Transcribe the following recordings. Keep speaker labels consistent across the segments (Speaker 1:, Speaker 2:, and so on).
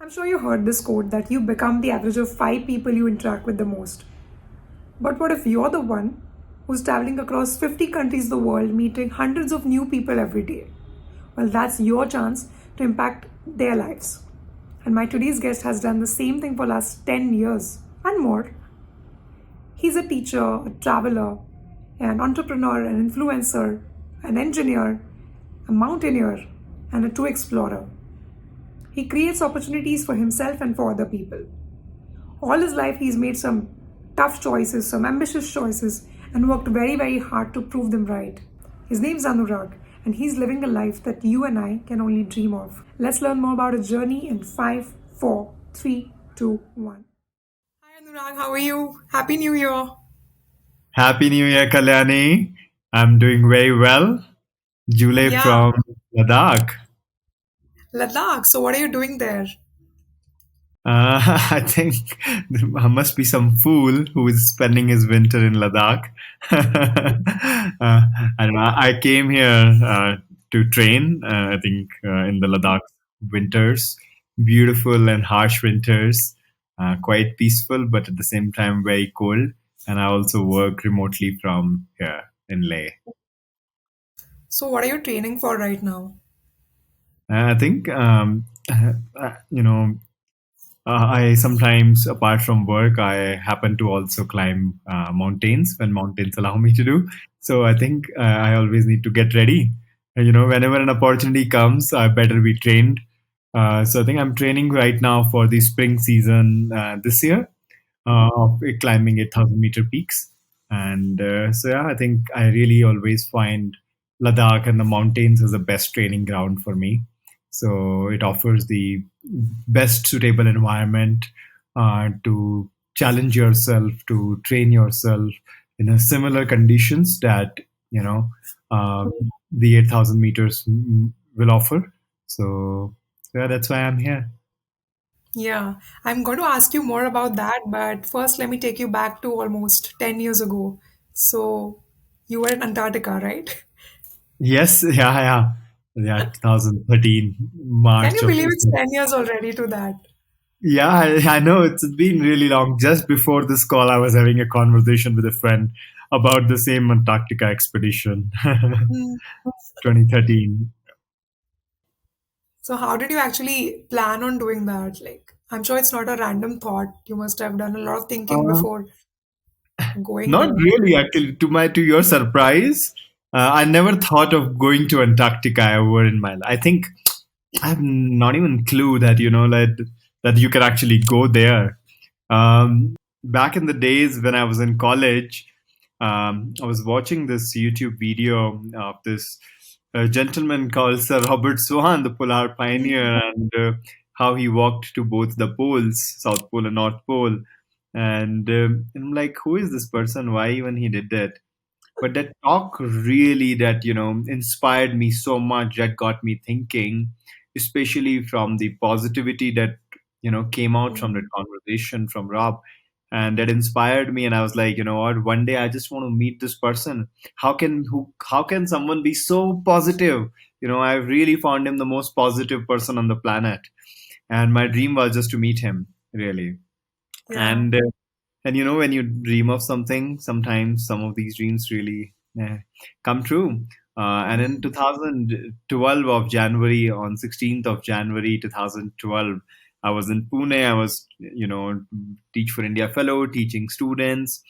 Speaker 1: I'm sure you heard this quote that you become the average of five people you interact with the most. But what if you're the one who's traveling across 50 countries of the world, meeting hundreds of new people every day? Well, that's your chance to impact their lives. And my today's guest has done the same thing for last 10 years and more. He's a teacher, a traveler, an entrepreneur, an influencer, an engineer, a mountaineer, and a true explorer. He creates opportunities for himself and for other people. All his life, he's made some tough choices, some ambitious choices, and worked very, very hard to prove them right. His name's Anurag, and he's living a life that you and I can only dream of. Let's learn more about his journey in 5, 4, 3, 2, 1. Hi Anurag, how are you? Happy New Year!
Speaker 2: Happy New Year, Kalyani. I'm doing very well. Jule
Speaker 1: Yeah,
Speaker 2: from Ladakh.
Speaker 1: Ladakh. So, what are you doing there?
Speaker 2: I think there must be some fool who is spending his winter in Ladakh. I don't know. I came here to train, I think, in the Ladakh winters. Beautiful and harsh winters, quite peaceful, but at the same time very cold. And I also work remotely from here in Leh.
Speaker 1: So, what are you training for right now?
Speaker 2: I think, you know, I sometimes, apart from work, I happen to also climb mountains when mountains allow me to do. So I think I always need to get ready. And, whenever an opportunity comes, I better be trained. So I think I'm training right now for the spring season this year of climbing 8,000-meter peaks. And so, yeah, I think I really always find Ladakh and the mountains as the best training ground for me. So it offers the best suitable environment to challenge yourself, to train yourself in a similar conditions that, you know, uh, the 8,000 meters will offer. So, yeah, that's why I'm here.
Speaker 1: Yeah, I'm going to ask you more about that, but first let me take you back to almost 10 years ago. So, you were in Antarctica, right?
Speaker 2: Yes, yeah, yeah. Yeah, 2013,
Speaker 1: Can
Speaker 2: March
Speaker 1: you
Speaker 2: of
Speaker 1: believe
Speaker 2: this
Speaker 1: it's
Speaker 2: year.
Speaker 1: 10 years already to that?
Speaker 2: Yeah, I know it's been really long. Just before this call, I was having a conversation with a friend about the same Antarctica expedition,
Speaker 1: Hmm.
Speaker 2: 2013.
Speaker 1: So, how did you actually plan on doing that? Like, I'm sure it's not a random thought. You must have done a lot of thinking
Speaker 2: Uh,
Speaker 1: before going
Speaker 2: Not
Speaker 1: there.
Speaker 2: really, actually. To your surprise, I never thought of going to Antarctica ever in my life. I think I have not even clue that that you can actually go there. Back in the days when I was in college, I was watching this YouTube video of this gentleman called Sir Robert Swan, the polar
Speaker 1: Hmm.
Speaker 2: pioneer, and how he walked to both the poles, South Pole and North Pole. And I'm like, who is this person? Why even he did that? But that talk really that inspired me so much, that got me thinking, especially from the positivity that came out from that conversation from Rob, and that inspired me. And I was like, you know what, one day I just want to meet this person. How can someone be so positive? I really found him the most positive person on the planet, and my dream was just to meet him, really.
Speaker 1: Yeah.
Speaker 2: And when you dream of something, sometimes some of these dreams really come true. And in 2012 of January, on 16th of January 2012, I was in Pune. I was, Teach for India fellow, teaching students,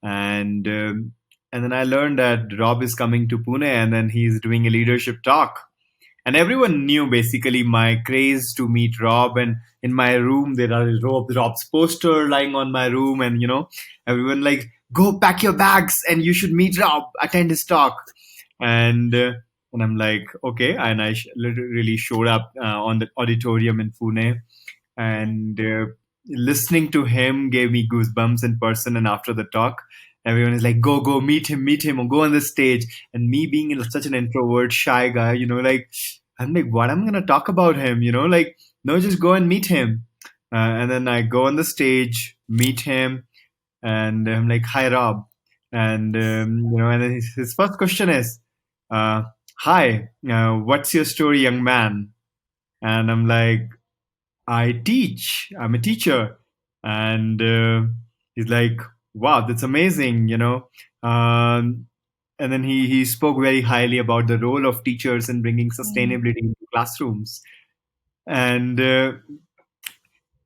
Speaker 2: and and then I learned that Rob is coming to Pune, and then he's doing a leadership talk, and everyone knew basically my craze to meet Rob. And in my room, there are Rob's poster lying on my room, and everyone like, go pack your bags, and you should meet Rob, attend his talk. And uh, and I'm like, okay, and I literally showed up on the auditorium in Pune, and listening to him gave me goosebumps in person. And after the talk, everyone is like, go meet him, or go on the stage. And me being such an introvert, shy guy, like, I'm like, what am I gonna talk about him, like, no, just go and meet him. And then I go on the stage, meet him, and I'm like, hi Rob. And and then his first question is, hi, what's your story, young man? And I'm like, I teach. I'm a teacher. And he's like, wow, that's amazing, you know. And then he spoke very highly about the role of teachers in bringing
Speaker 1: Mm.
Speaker 2: sustainability into classrooms. And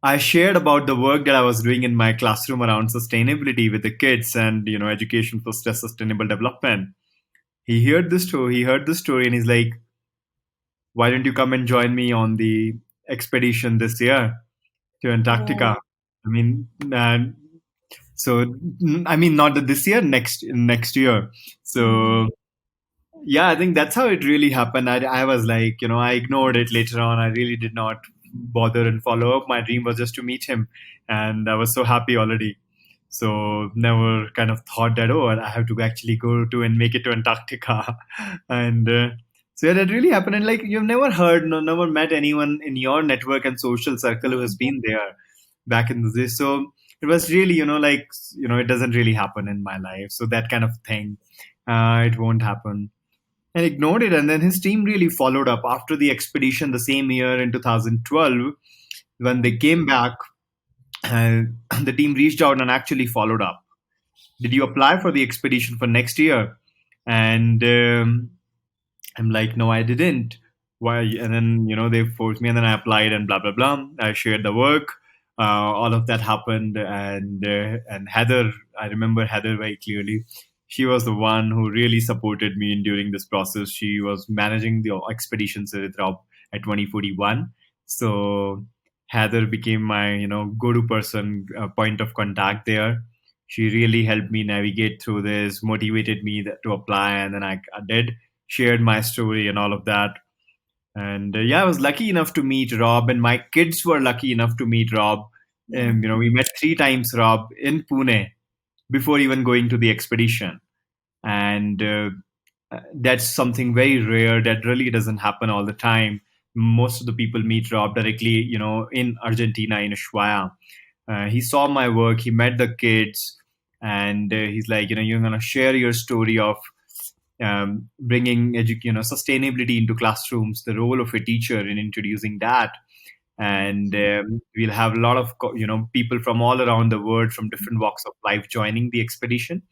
Speaker 2: I shared about the work that I was doing in my classroom around sustainability with the kids and, you know, education for sustainable development. He heard the story, and he's like, why don't you come and join me on the expedition this year to Antarctica?
Speaker 1: Oh.
Speaker 2: I mean, so I mean, not that this year, next year.
Speaker 1: Mm.
Speaker 2: So yeah, I think that's how it really happened. I was like, you know, I ignored it later on. I really did not bother and follow up. My dream was just to meet him, and I was so happy already. So never kind of thought that, oh, I have to actually go to and make it to Antarctica. And so yeah, that really happened. And like, you've never heard, no, never met anyone in your network and social circle who has been there back in the day. So it was really, you know, like, you know, it doesn't really happen in my life. So that kind of thing, it won't happen, and ignored it. And then his team really followed up after the expedition the same year in 2012. When they came back, uh, the team reached out and actually followed up. Did you apply for the expedition for next year? And I'm like, no, I didn't. Why? And then, you know, they forced me, and then I applied, and blah blah blah. I shared the work. All of that happened, and Heather, I remember Heather very clearly. She was the one who really supported me during this process. She was managing the expeditions with Rob at 2041. So Heather became my, you know, go-to person, point of contact there. She really helped me navigate through this, motivated me to apply, and then I did, shared my story and all of that. And yeah, I was lucky enough to meet Rob, and my kids were lucky enough to meet Rob.
Speaker 1: Mm.
Speaker 2: You know, we met three times, Rob, in Pune before even going to the expedition. And that's something very rare that really doesn't happen all the time. Most of the people meet Rob directly, you know, in Argentina, in Ushuaia. He saw my work, he met the kids, and he's like, you know, you're going to share your story of bringing you know, sustainability into classrooms, the role of a teacher in introducing that. And we'll have a lot of you know, people from all around the world from different walks of life joining the expedition,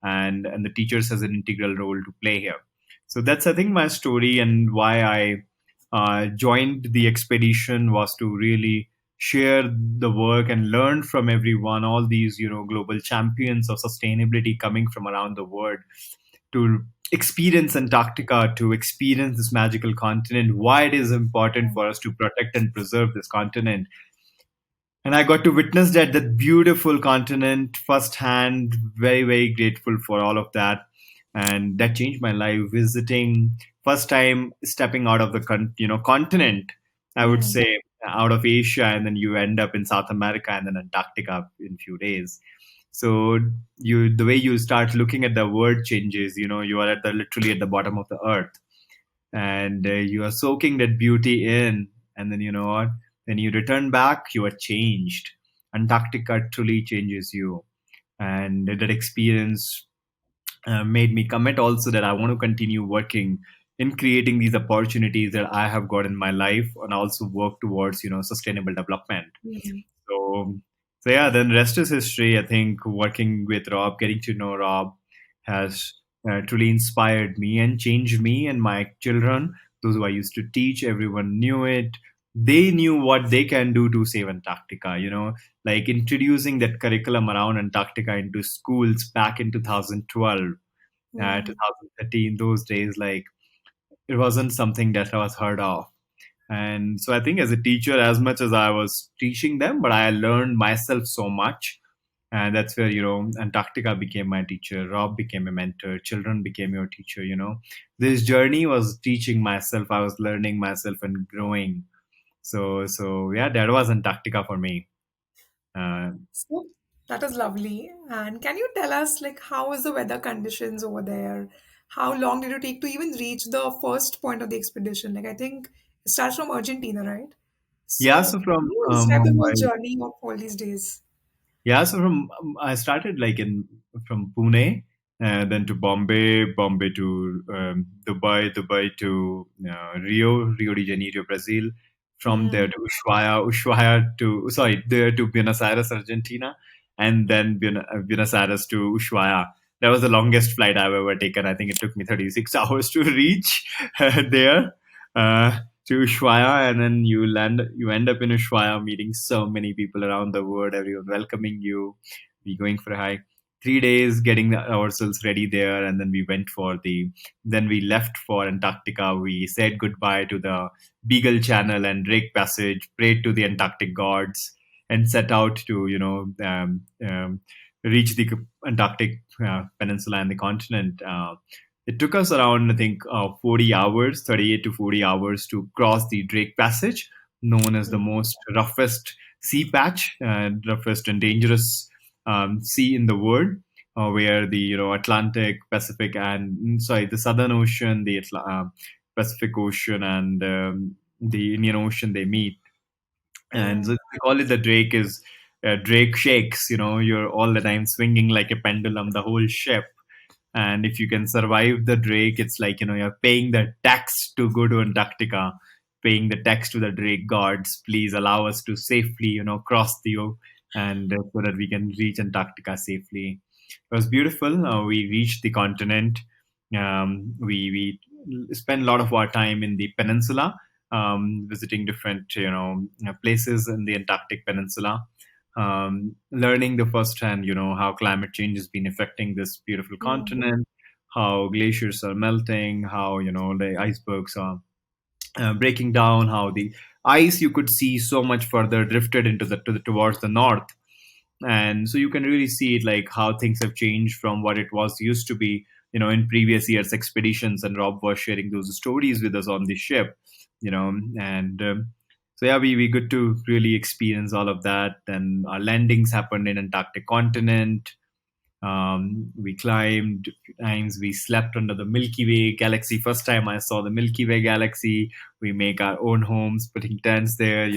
Speaker 2: and the teachers has an integral role to play here. So that's, I think, my story, and why I joined the expedition was to really share the work and learn from everyone, all these, you know, global champions of sustainability coming from around the world, to experience Antarctica, to experience this magical continent, why it is important for us to protect and preserve this continent. And I got to witness that beautiful continent firsthand. Very, very grateful for all of that, and that changed my life. Visiting, first time stepping out of the you know, continent, I would
Speaker 1: Mm.
Speaker 2: say, out of Asia, and then you end up in South America and then Antarctica in few days. So you, the way you start looking at the world changes. You know, you are at the literally at the bottom of the earth, and you are soaking that beauty in, and then, you know what, when you return back, you are changed. Antarctica truly changes you, and that experience made me commit also that I want to continue working in creating these opportunities that I have got in my life, and also work towards, you know, sustainable development.
Speaker 1: Mm.
Speaker 2: So, so yeah, then rest is history. I think working with Rob, getting to know Rob, has truly inspired me and changed me and my children. Those who I used to teach, everyone knew it. They knew what they can do to save Antarctica. You know, like introducing that curriculum around Antarctica into schools back in 2012,
Speaker 1: Mm.
Speaker 2: 2013. Those days, like, it wasn't something that was heard of. And so I think as a teacher, as much as I was teaching them, but I learned myself so much. And that's where, you know, Antarctica became my teacher, Rob became a mentor, children became your teacher, you know. This journey was teaching myself, I was learning myself and growing. So yeah, that was Antarctica for me. Uh,
Speaker 1: So that is lovely. And can you tell us, like, how is the weather conditions over there? How long did it take to even reach the first point of the expedition? Like, I think it starts from Argentina, right?
Speaker 2: yeah,
Speaker 1: So,
Speaker 2: so
Speaker 1: can
Speaker 2: from
Speaker 1: you describe the whole
Speaker 2: Mumbai.
Speaker 1: journey of all these days?
Speaker 2: Yeah, so from I started like in from Pune, then to Bombay, Bombay to Dubai, Dubai to Rio, Rio de Janeiro, Brazil. from there to Ushuaia to sorry, there to Buenos Aires, Argentina, and then Buenos Aires to Ushuaia. That was the longest flight I've ever taken. I think it took me 36 hours to reach there to Ushuaia, and then you end up in Ushuaia, meeting so many people around the world, everyone welcoming you. We going for a hike. 3 days getting ourselves ready there, and then then we left for Antarctica. We said goodbye to the Beagle Channel and Drake Passage, prayed to the Antarctic gods, and set out to reach the Antarctic peninsula and the continent. It took us around, I think, 40 hours, 38 to 40 hours to cross the Drake Passage, known as the most roughest sea patch, roughest and dangerous sea in the world, where the Atlantic, Pacific, and sorry, the Southern Ocean, the Pacific Ocean, and the Indian Ocean, they meet. And so
Speaker 1: Mm.
Speaker 2: they call it the Drake is Drake shakes. You're all the time swinging like a pendulum, the whole ship. And if you can survive the Drake, it's like you're paying the tax to go to Antarctica, paying the tax to the Drake gods. Please allow us to safely cross the and so that we can reach Antarctica safely. It was beautiful. We reached the continent. We spent a lot of our time in the peninsula, visiting different places in the Antarctic peninsula, learning the first hand, how climate change has been affecting this beautiful
Speaker 1: Mm.
Speaker 2: continent, how glaciers are melting, how the icebergs are breaking down, how the ice you could see so much further drifted towards the north. And so you can really see it, like how things have changed from what it was used to be in previous years expeditions. And Rob was sharing those stories with us on the ship, and so yeah, we good to really experience all of that. And our landings happened in Antarctic continent. We climbed a few times. We slept under the Milky Way galaxy. First time I saw the Milky Way galaxy. We make our own homes, putting tents there,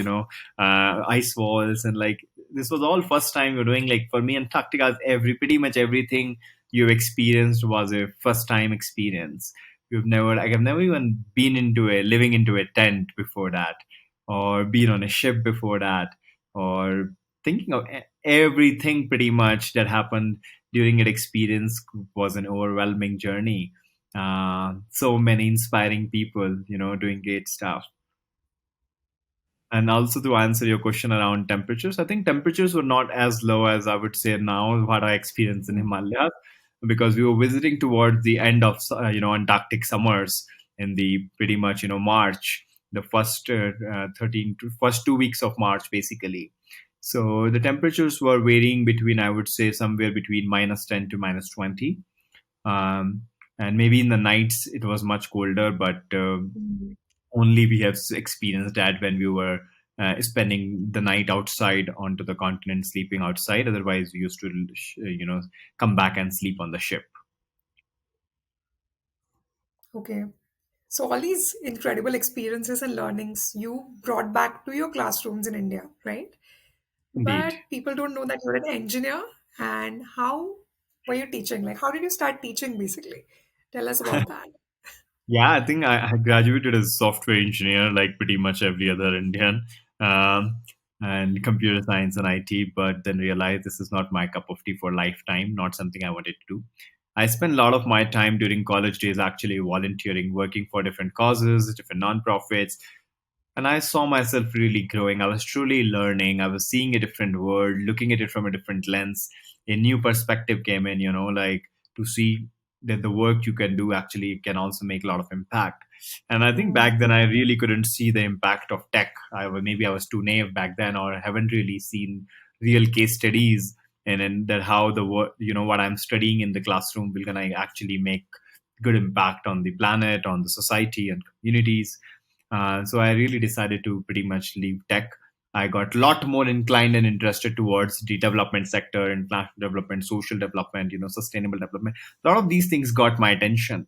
Speaker 2: ice walls, and like this was all first time we're doing. Like for me, Antarctica, pretty much everything you've experienced was a first time experience. I've never even been living into a tent before that, or been on a ship before that, or thinking of everything pretty much that happened during that experience was an overwhelming journey. So many inspiring people, doing great stuff. And also to answer your question around temperatures, I think temperatures were not as low as I would say now what I experienced in Himalayas, because we were visiting towards the end of Antarctic summers in the pretty much March, the first 2 weeks of March basically. So the temperatures were varying between, I would say, somewhere between -10 to -20. Um, and maybe in the nights it was much colder, but
Speaker 1: Mm.
Speaker 2: only we have experienced that when we were spending the night outside onto the continent, sleeping outside. Otherwise, we used to, come back and sleep on the ship.
Speaker 1: Okay. So all these incredible experiences and learnings you brought back to your classrooms in India, right?
Speaker 2: Indeed.
Speaker 1: But people don't know that you're an engineer. And how were you teaching? Like, how did you start teaching basically? Tell us about that.
Speaker 2: Yeah, I think I graduated as a software engineer, like pretty much every other Indian, um, and computer science and IT, but then realized this is not my cup of tea for lifetime, not something I wanted to do. I spent a lot of my time during college days actually volunteering, working for different causes, different nonprofits, and I saw myself really growing. I was truly learning. I was seeing a different world, looking at it from a different lens. A new perspective came in, like to see that the work you can do actually can also make a lot of impact. And I think
Speaker 1: Mm.
Speaker 2: back then I really couldn't see the impact of tech. Maybe I was too naive back then, or haven't really seen real case studies, and that how the work, what I'm studying in the classroom will gonna actually make good impact on the planet, on the society and communities. So I really decided to pretty much leave tech. I got a lot more inclined and interested towards the development sector, international development, social development, sustainable development. A lot of these things got my attention.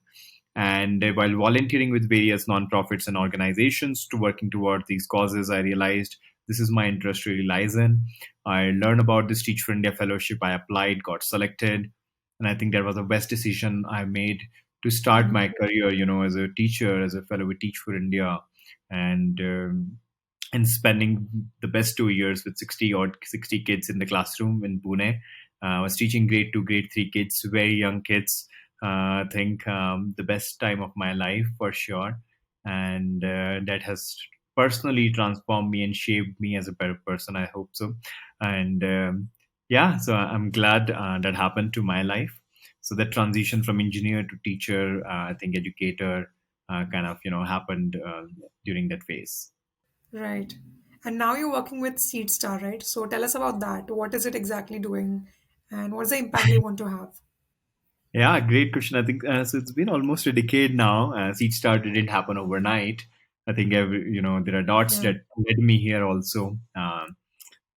Speaker 2: And while volunteering with various nonprofits and organizations to working toward these causes, I realized this is my interest really lies in. I learned about this Teach for India fellowship. I applied, got selected, and I think that was the best decision I made to start my
Speaker 1: Mm.
Speaker 2: career, as a teacher, as a fellow with Teach for India. And and spending the best 2 years with 60 kids in the classroom in Pune. I was teaching grade 2, grade 3 kids, very young kids. I think the best time of my life for sure. And that has personally transformed me and shaped me as a better person, I hope so. And yeah, so I'm glad that happened to my life. So that transition from engineer to teacher, I think educator, kind of, happened during that phase.
Speaker 1: Right. And now you're working with Seed Star, right? So tell us about that. What is it exactly doing? And what's the impact they want to have?
Speaker 2: Yeah, great question. I think so. It's been almost a decade now. Seed Start didn't happen overnight. I think there are dots
Speaker 1: Yeah.
Speaker 2: that led me here also.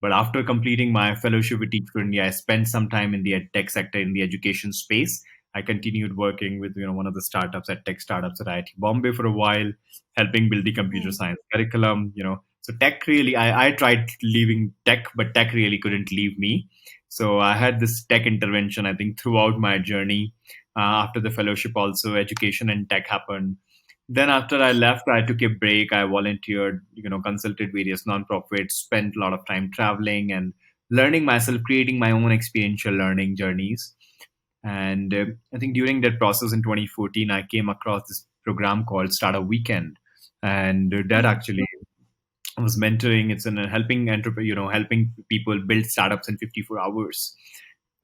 Speaker 2: But after completing my fellowship with Teach for India, I spent some time in the ed tech sector in the education space. I continued working with one of the startups at tech startups at IIT Bombay for a while, helping build the computer
Speaker 1: Hmm.
Speaker 2: science curriculum. So tech really, I tried leaving tech, but tech really couldn't leave me. So I had this tech intervention. I think throughout my journey, after the fellowship, also education and tech happened. Then after I left, I took a break. I volunteered, consulted various nonprofits, spent a lot of time traveling and learning myself, creating my own experiential learning journeys. And I think during that process in 2014, I came across this program called Startup Weekend, and that
Speaker 1: Hmm.
Speaker 2: actually was mentoring. It's in helping people build startups in 54 hours.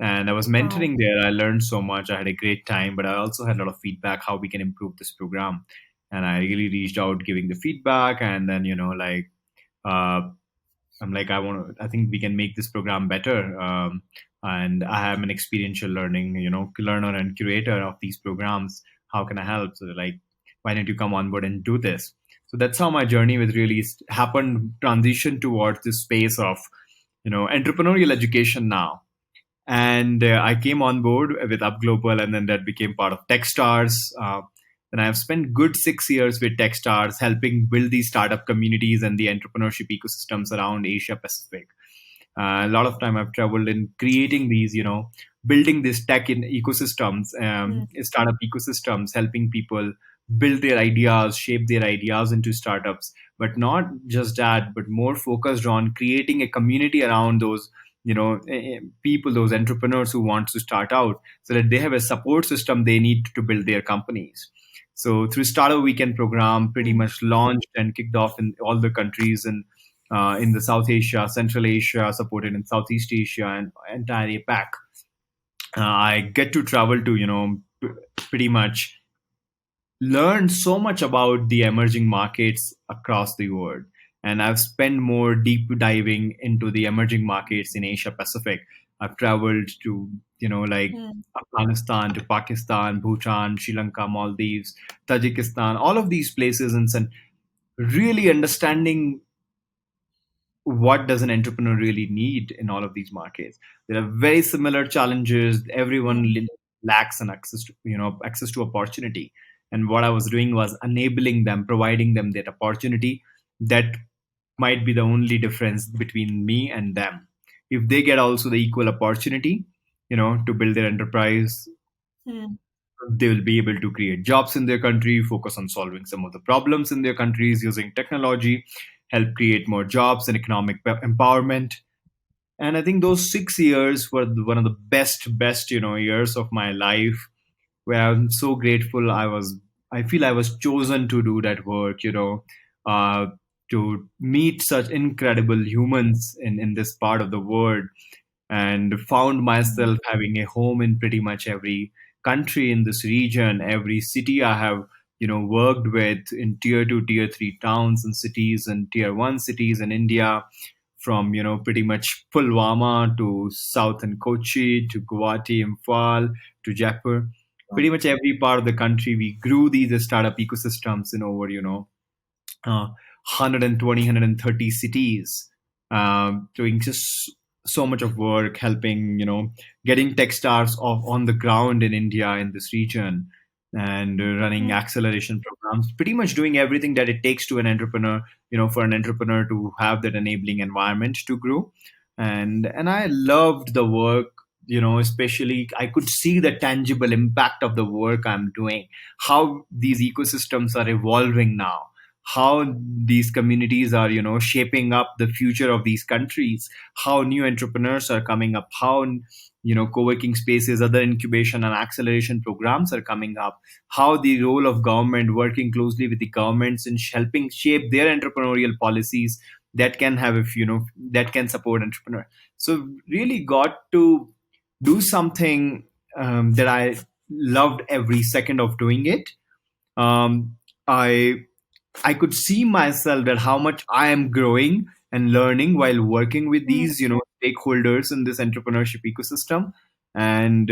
Speaker 2: And I was
Speaker 1: Wow.
Speaker 2: mentoring there. I learned so much. I had a great time, but I also had a lot of feedback how we can improve this program. And I really reached out giving the feedback. And then, uh, I'm like, I think we can make this program better. And I am an experiential learning, learner and curator of these programs. How can I help? So like, why don't you come on board and do this? So that's how my journey with really happened, transition towards this space of, entrepreneurial education now. And I came on board with Up Global, and then that became part of Techstars. And I've spent good 6 years with Techstars, helping build these startup communities and the entrepreneurship ecosystems around Asia Pacific. A lot of time I've traveled in creating these, building these tech in ecosystems,
Speaker 1: Hmm.
Speaker 2: startup ecosystems, helping people build their ideas, shape their ideas into startups. But not just that, but more focused on creating a community around those, people, those entrepreneurs who want to start out, so that they have a support system they need to build their companies. So through Startup Weekend program, pretty
Speaker 1: Hmm.
Speaker 2: much launched and kicked off in all the countries in the South Asia, Central Asia, supported in Southeast Asia and entire APAC. I get to travel to, pretty much learn so much about the emerging markets across the world. And I've spent more deep diving into the emerging markets in Asia Pacific. I've traveled to, like
Speaker 1: Hmm.
Speaker 2: Afghanistan to Pakistan, Bhutan, Sri Lanka, Maldives, Tajikistan, all of these places, and really understanding what does an entrepreneur really need in all of these markets. There are very similar challenges.
Speaker 1: Hmm.
Speaker 2: Everyone lacks an access to opportunity. And what I was doing was enabling them, providing them that opportunity. That might be the only difference between me and them. If they get also the equal opportunity, to build their enterprise,
Speaker 1: Hmm.
Speaker 2: they will be able to create jobs in their country, focus on solving some of the problems in their countries using technology, help create more jobs and economic empowerment. And I think those 6 years were one of the best years of my life, where I'm so grateful. I feel I was chosen to do that work, uh, to meet such incredible humans in this part of the world, and found
Speaker 1: Hmm.
Speaker 2: myself having a home in pretty much every country in this region, every city I have, worked with in tier 2, tier 3 towns and cities and tier 1 cities in India, from, pretty much Pulwama to southern Kochi to Guwahati, Imphal to Jaipur.
Speaker 1: Wow.
Speaker 2: Pretty much every part of the country, we grew these startup ecosystems in over, 120, cities, doing just so much of work, helping, getting Techstars off on the ground in India, in this region, and running
Speaker 1: Hmm.
Speaker 2: acceleration programs, pretty much doing everything that it takes to an entrepreneur, for an entrepreneur to have that enabling environment to grow. And I loved the work, especially I could see the tangible impact of the work I'm doing, how these ecosystems are evolving now, how these communities are, shaping up the future of these countries, how new entrepreneurs are coming up, how, co-working spaces, other incubation and acceleration programs are coming up, how the role of government working closely with the governments in helping shape their entrepreneurial policies that can have, if that can support entrepreneur. So really got to do something that I loved every second of doing it. um, I I could see myself that how much I am growing and learning while working with
Speaker 1: Mm.
Speaker 2: these, stakeholders in this entrepreneurship ecosystem. And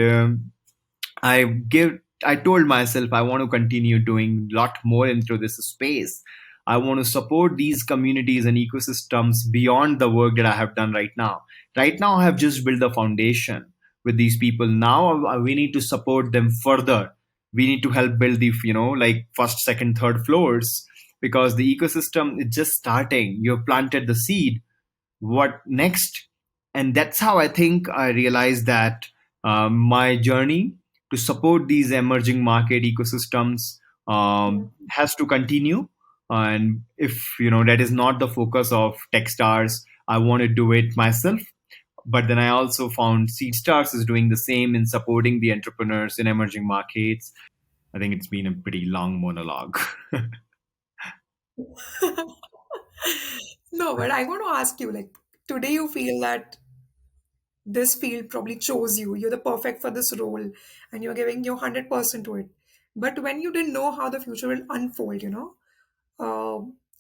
Speaker 2: I give I told myself I want to continue doing a lot more into this space. I want to support these communities and ecosystems beyond the work that I have done right now. Right now I have just built the foundation with these people. Now we need to support them further. We need to help build the, like first, second, third floors, because the ecosystem is just starting. You've planted the seed. What next? And that's how I think I realized that my journey to support these emerging market ecosystems
Speaker 1: Mm.
Speaker 2: has to continue. And if that is not the focus of Techstars, I want to do it myself. But then I also found Seedstars is doing the same in supporting the entrepreneurs in emerging markets. I think it's been a pretty long monologue.
Speaker 1: No, but I want to ask you, like, today you feel that this field probably chose you. You're the perfect for this role, and you're giving your 100% to it. But when you didn't know how the future will unfold,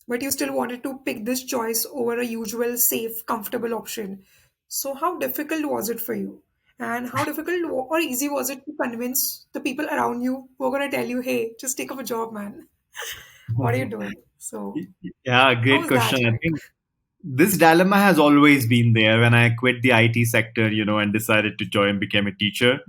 Speaker 1: but you still wanted to pick this choice over a usual, safe, comfortable option. So, how difficult was it for you? And how difficult or easy was it to convince the people around you who are going to tell you, hey, just take up a job, man? What are you doing? So,
Speaker 2: Yeah,
Speaker 1: how
Speaker 2: great
Speaker 1: was that
Speaker 2: question. I
Speaker 1: like?
Speaker 2: think this dilemma has always been there. When I quit the IT sector, and decided to join, became a teacher.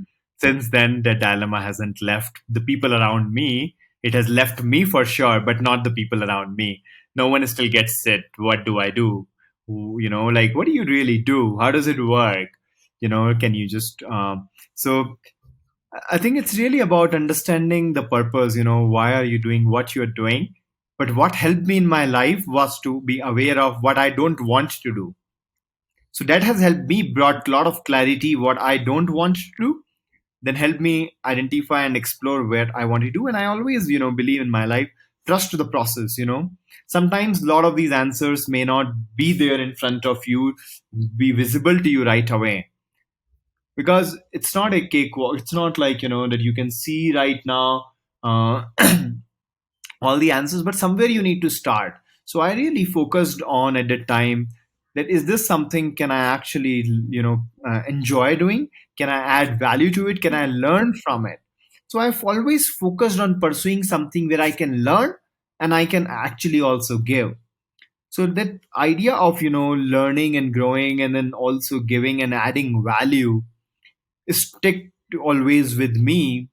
Speaker 2: Since then, the dilemma hasn't left the people around me. It has left me for sure, but not the people around me. No one still gets it. What do I do? Like, what do you really do? How does it work? Can you just, so I think it's really about understanding the purpose, why are you doing what you're doing? But what helped me in my life was to be aware of what I don't want to do. So that has helped me brought a lot of clarity what I don't want to do, then help me identify and explore where I want to do. And I always, believe in my life, trust the process. Sometimes a lot of these answers may not be there in front of you, be visible to you right away, because it's not a cakewalk. It's not like that you can see right now uh, all the answers, but somewhere you need to start. So I really focused on at that time that, is this something can I actually enjoy doing? Can I add value to it? Can I learn from it? So I've always focused on pursuing something where I can learn and I can actually also give. So that idea of learning and growing and then also giving and adding value stick always with me.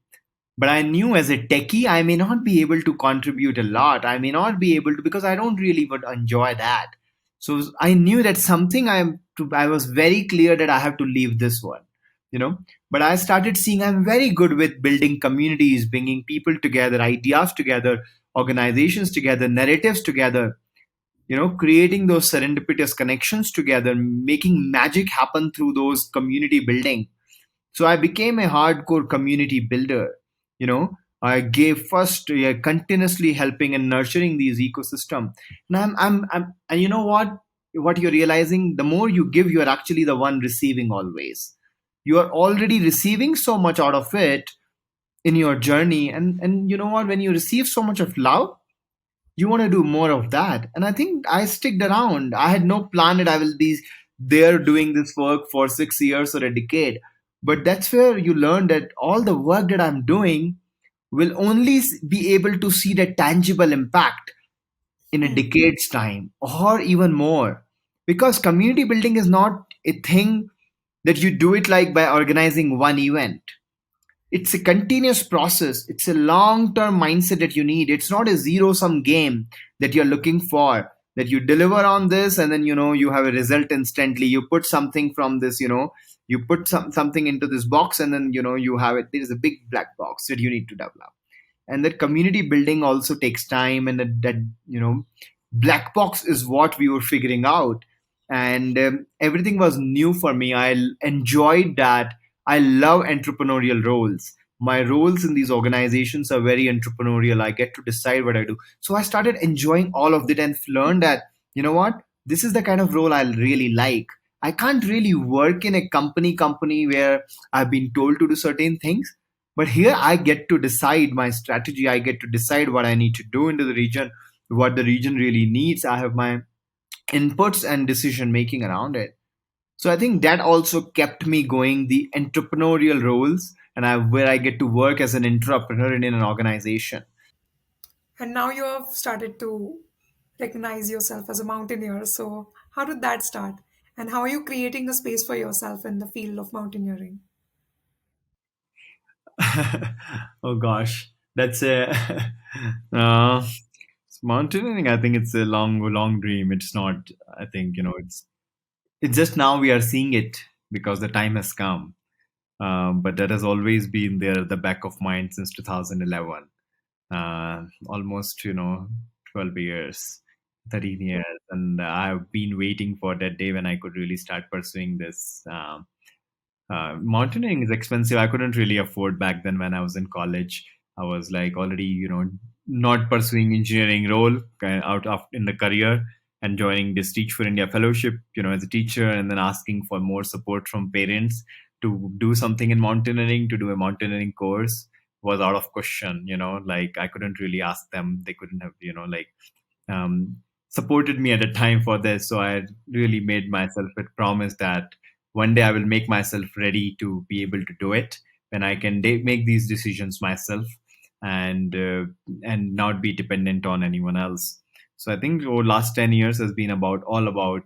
Speaker 2: But I knew as a techie, I may not be able to contribute a lot. I may not be able to, because I don't really would enjoy that. So I knew that something I was very clear that I have to leave this one, you know. But I started seeing I'm very good with building communities, bringing people together, ideas together, organizations together, narratives together, creating those serendipitous connections together, making magic happen through those community building. So I became a hardcore community builder. You know, I gave first, continuously helping and nurturing these ecosystem. And and you know what? What you're realizing, the more you give, you are actually the one receiving always. You are already receiving so much out of it in your journey, and you know what? When you receive so much of love, you want to do more of that. And I think I sticked around. I had no plan that I will be there doing this work for 6 years or a decade. But that's where you learn that all the work that I'm doing will only be able to see the tangible impact in a
Speaker 1: Hmm.
Speaker 2: decade's time or even more. Because community building is not a thing that you do it like by organizing one event. It's a continuous process. It's a long term mindset that you need. It's not a zero sum game that you're looking for, that you deliver on this and then you have a result instantly. You put something from this, you put something into this box and then you have it. There is a big black box that you need to develop. and that community building also takes time, and that black box is what we were figuring out. And everything was new for me. Enjoyed that. I love entrepreneurial roles. My roles in these organizations are very entrepreneurial. I get to decide what I do, so I started enjoying all of it and learned that, what, this is the kind of role I really like. I can't really work in a company where I've been told to do certain things. But here I get to decide my strategy. I get to decide what I need to do into the region, what the region really needs. I have my inputs and decision making around it. So I think that also kept me going, the entrepreneurial roles, and where I get to work as an entrepreneur in an organization.
Speaker 1: And now you have started to recognize yourself as a mountaineer. So, how did that start? And how are you creating a space for yourself in the field of mountaineering?
Speaker 2: Oh gosh, that's a uh, mountaineering. I think it's a long dream. It's not. I think it's just now we are seeing it because the time has come. But that has always been there at the back of mind since 2011. Almost 12 years, 13 years, and I've been waiting for that day when I could really start pursuing this. Mountaineering is expensive. I couldn't really afford back then when I was in college. I was like already, not pursuing engineering role out of in the career, and joining this Teach for India fellowship, as a teacher, and then asking for more support from parents to do something in mountaineering, to do a mountaineering course was out of question. Like I couldn't really ask them. They couldn't have, um, supported me at the time for this. So I really made myself a promise that one day I will make myself ready to be able to do it when I can make these decisions myself, and not be dependent on anyone else. So I think over last 10 years has been about all about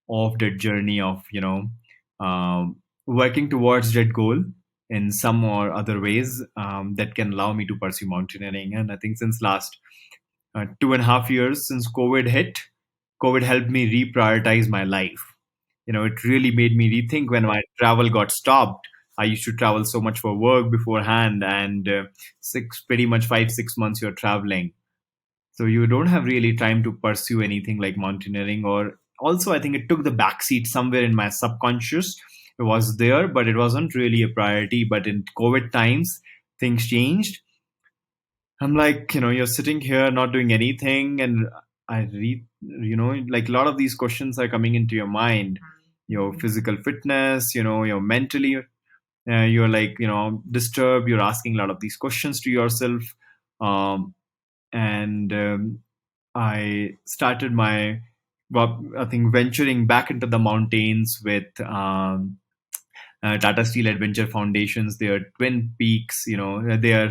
Speaker 2: of the journey of working towards that goal in some or other ways that can allow me to pursue mountaineering. And I think since last 2.5 years since COVID hit, COVID helped me reprioritize my life. It really made me rethink when my travel got stopped. I used to travel so much for work beforehand, and pretty much 5 6 months you're traveling, so you don't have really time to pursue anything like mountaineering. Or also, I think it took the backseat somewhere in my subconscious. It was there, but it wasn't really a priority. But in COVID times, things changed. I'm like, you're sitting here not doing anything, and I read, like a lot of these questions are coming into your mind. Your physical fitness, your mentally, you're like, disturbed. You're asking a lot of these questions to yourself, and I started my, well, I think venturing back into the mountains with Tata Steel Adventure Foundations. Their Twin Peaks, their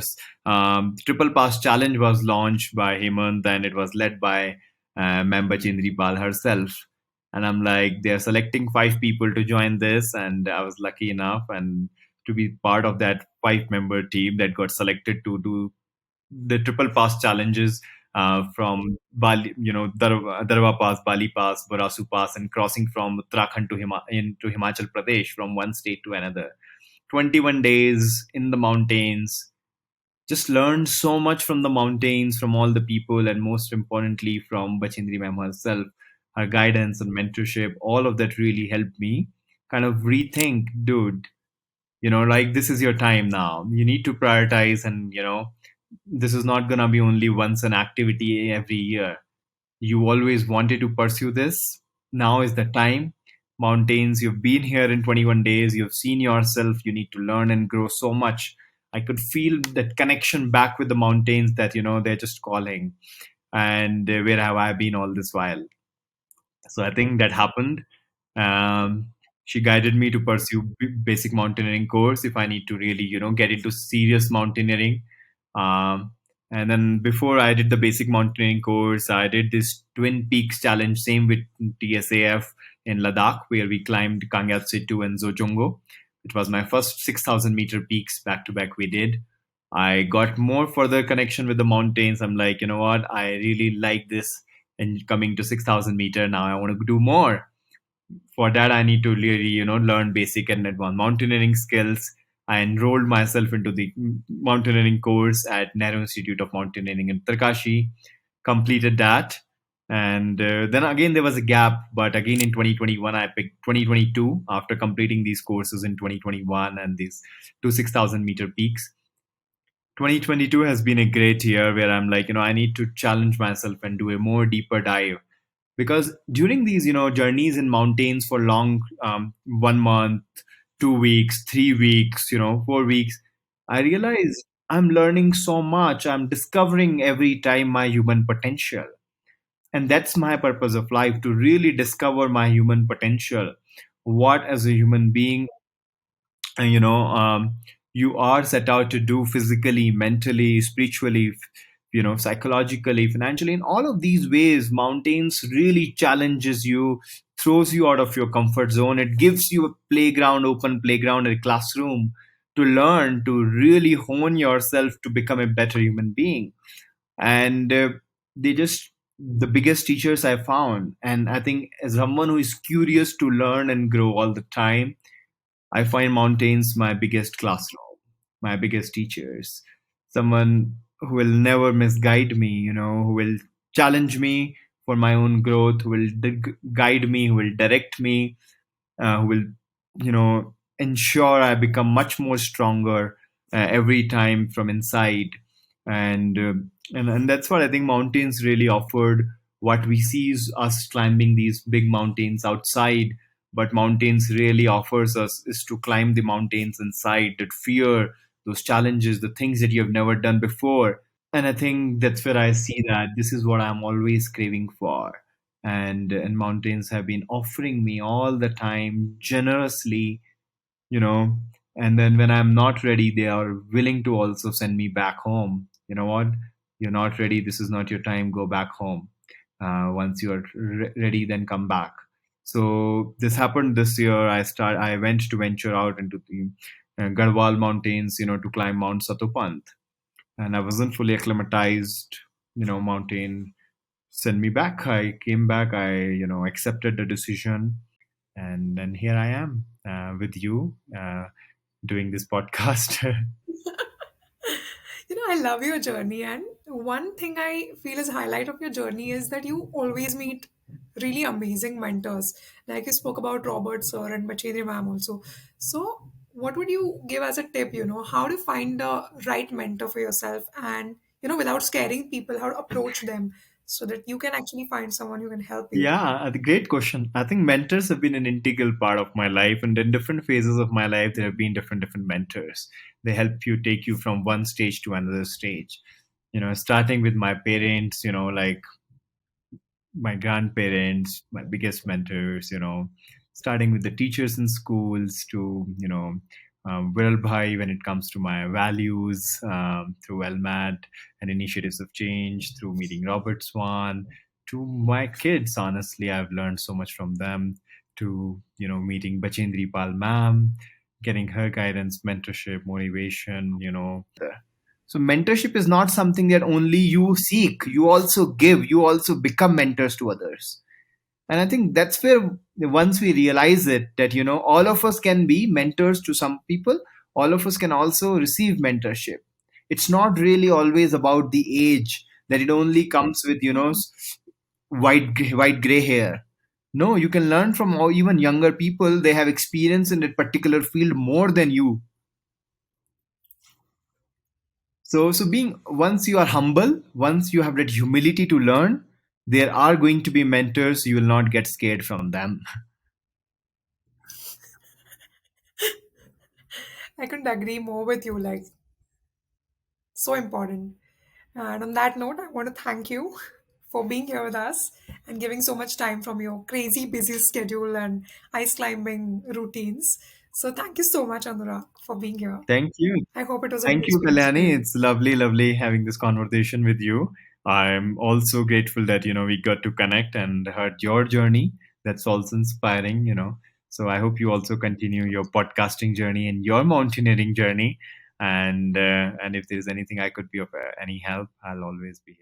Speaker 2: Triple Pass Challenge was launched by Hemant, and it was led by member Chindri Pal herself. And I'm like, they're selecting 5 people to join this, and I was lucky enough and to be part of that 5-member team that got selected to do the triple pass challenges from Bali, Darwa Pass, Bali Pass, Barasu Pass, and crossing from Uttarakhand into Himachal Pradesh from one state to another. 21 days in the mountains. Just learned so much from the mountains, from all the people, and most importantly, from Bachindri ma'am herself. Her guidance and mentorship, all of that really helped me kind of rethink, dude, like this is your time now. You need to prioritize, and this is not going to be only once an activity every year. You always wanted to pursue this. Now is the time. Mountains, you've been here in 21 days, you've seen yourself, you need to learn and grow so much. I could feel that connection back with the mountains, that they're just calling. And where have I been all this while? So I think that happened. Um, she guided me to pursue basic mountaineering course if I need to really, get into serious mountaineering. Um, and then before I did the basic mountaineering course, I did this Twin Peaks challenge, same with TSAF in Ladakh, where we climbed Kangyat Situ and Zochongo. It was my first 6,000-meter peaks back to back we did. I got more further connection with the mountains. I'm like, you know what? I really like this, and coming to 6,000 meter now, I want to do more. For that, I need to really learn basic and advanced mountaineering skills. I enrolled myself into the mountaineering course at Nehru Institute of Mountaineering in Tarkashi, completed that. And then again, there was a gap. But again, in 2021, I picked 2022 after completing these courses in 2021 and these two 6,000-meter peaks. 2022 has been a great year where I'm like, I need to challenge myself and do a more deeper dive, because during these journeys in mountains for long, 1 month, 2 weeks, 3 weeks, 4 weeks, I realize I'm learning so much. I'm discovering every time my human potential, and that's my purpose of life, to really discover my human potential, what as a human being, and, you are set out to do physically, mentally, spiritually, psychologically, financially. In all of these ways, mountains really challenges you, throws you out of your comfort zone. It gives you a playground, open playground, a classroom to learn, to really hone yourself to become a better human being. And they just the biggest teachers I found. And I think, as someone who is curious to learn and grow all the time, I find mountains my biggest classroom, my biggest teachers, someone who will never misguide me, who will challenge me for my own growth, who will guide me, who will direct me, who will, ensure I become much more stronger every time from inside. And, and that's what I think mountains really offered. What we see is us climbing these big mountains outside, but mountains really offers us is to climb the mountains inside, that fear, those challenges, the things that you have never done before. And I think that's where I see that this is what I'm always craving for. And mountains have been offering me all the time generously, you know and then when I'm not ready, they are willing to also send me back home. You know what, you're not ready, this is not your time, go back home. Once you are ready, then come back. So this happened this year. I went to venture out into the Garhwal mountains, to climb Mount Satopant, and I wasn't fully acclimatized. Mountain sent me back. I came back. I accepted the decision, and then here I am with you, doing this podcast.
Speaker 1: I love your journey, and one thing I feel is highlight of your journey is that you always meet really amazing mentors. Like you spoke about Robert Sir and Bachedri ma'am also. So, what would you give as a tip? How to find the right mentor for yourself, and without scaring people, how to approach them so that you can actually find someone who can help you.
Speaker 2: Yeah, the great question. I think mentors have been an integral part of my life, and in different phases of my life, there have been different mentors. They help you take you from one stage to another stage. Starting with my parents, like my grandparents, my biggest mentors, starting with the teachers in schools to, Viral Bhai when it comes to my values, through LMAT and initiatives of change, through meeting Robert Swan, to my kids. Honestly, I've learned so much from them, to, meeting Bachendri Pal ma'am, getting her guidance, mentorship, motivation, so mentorship is not something that only you seek. You also give. You also become mentors to others. And I think that's where, once we realize it, that all of us can be mentors to some people. All of us can also receive mentorship. It's not really always about the age, that it only comes with white gray hair. No, you can learn from even younger people. They have experience in that particular field more than you. So being, once you are humble, once you have that humility to learn, there are going to be mentors. You will not get scared from them.
Speaker 1: I couldn't agree more with you. Like, so important. And on that note, I want to thank you for being here with us and giving so much time from your crazy busy schedule and ice climbing routines. So thank you so much, Anurag, for being here.
Speaker 2: Thank you.
Speaker 1: I hope it was a good
Speaker 2: Thank you,
Speaker 1: experience for
Speaker 2: Kalyani.
Speaker 1: you.
Speaker 2: It's lovely having this conversation with you. I'm also grateful that, we got to connect and heard your journey. That's also inspiring. So I hope you also continue your podcasting journey and your mountaineering journey. And if there's anything I could be of any help, I'll always be here.